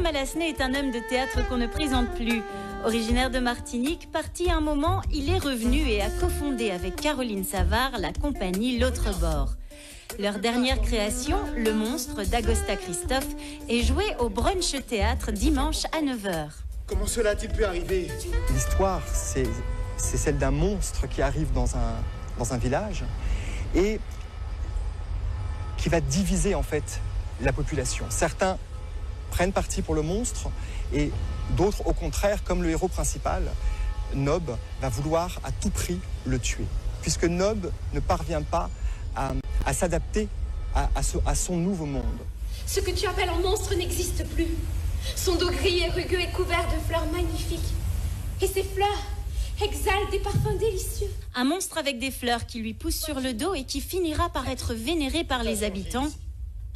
Malasné est un homme de théâtre qu'on ne présente plus. Originaire de Martinique, parti un moment, il est revenu et a cofondé avec Caroline Savard la compagnie L'Autre Bord. Leur dernière création, Le Monstre d'Agosta Christophe, est jouée au Brunch Théâtre dimanche à 9h. Comment cela a-t-il pu arriver? L'histoire, c'est celle d'un monstre qui arrive dans un village et qui va diviser en fait la population. Certains prennent parti pour le monstre et d'autres, au contraire, comme le héros principal, Nob, va vouloir à tout prix le tuer. Puisque Nob ne parvient pas à s'adapter à son nouveau monde. Ce que tu appelles un monstre n'existe plus. Son dos gris et rugueux est couvert de fleurs magnifiques. Et ces fleurs exhalent des parfums délicieux. Un monstre avec des fleurs qui lui poussent sur le dos et qui finira par être vénéré par les habitants.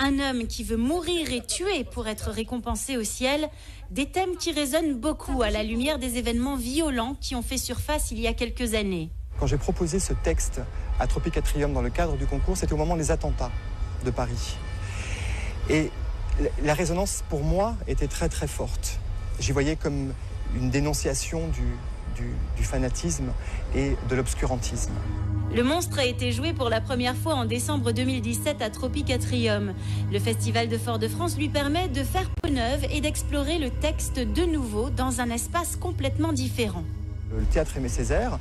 Un homme qui veut mourir et tuer pour être récompensé au ciel. Des thèmes qui résonnent beaucoup à la lumière des événements violents qui ont fait surface il y a quelques années. Quand j'ai proposé ce texte à Tropicatrium dans le cadre du concours, c'était au moment des attentats de Paris. Et la résonance pour moi était très très forte. J'y voyais comme une dénonciation du fanatisme et de l'obscurantisme. Le Monstre a été joué pour la première fois en décembre 2017 à Tropicatrium. Le Festival de Fort-de-France lui permet de faire peau neuve et d'explorer le texte de nouveau dans un espace complètement différent. Le théâtre Aimé Césaire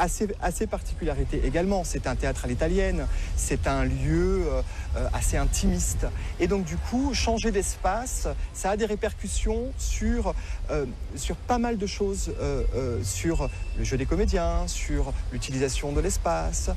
a ses particularités également. C'est un théâtre à l'italienne, c'est un lieu assez intimiste. Et donc du coup, changer d'espace, ça a des répercussions sur pas mal de choses, sur le jeu des comédiens, sur l'utilisation de l'espace,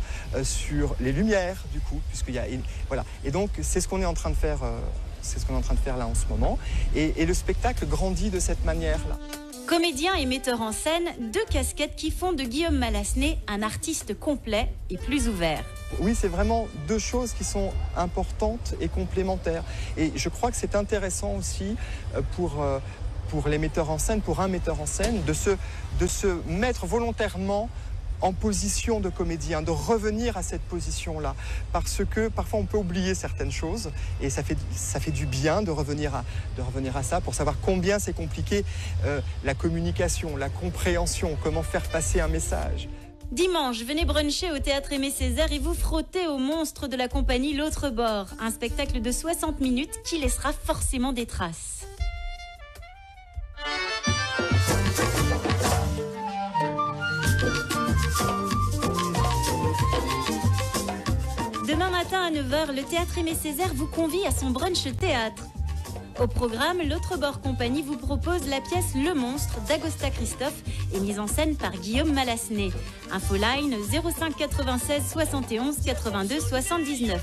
sur les lumières du coup, puisqu'il y a... Voilà. Et donc c'est ce qu'on est en train de faire, là en ce moment. Et le spectacle grandit de cette manière-là. Comédien et metteur en scène, deux casquettes qui font de Guillaume Malasné un artiste complet et plus ouvert. Oui, c'est vraiment deux choses qui sont importantes et complémentaires. Et je crois que c'est intéressant aussi pour les metteurs en scène, pour un metteur en scène, de se mettre volontairement en position de comédien, de revenir à cette position-là. Parce que parfois on peut oublier certaines choses et ça fait du bien de revenir à ça pour savoir combien c'est compliqué la communication, la compréhension, comment faire passer un message. Dimanche, venez bruncher au Théâtre Aimé Césaire et vous frotter au monstre de la compagnie L'Autre Bord. Un spectacle de 60 minutes qui laissera forcément des traces. Demain matin à 9h, le Théâtre Aimé Césaire vous convie à son brunch théâtre. Au programme, L'Autre Bord Compagnie vous propose la pièce Le Monstre d'Agosta Christophe et mise en scène par Guillaume Malasné. Infoline 05 96 71 82 79.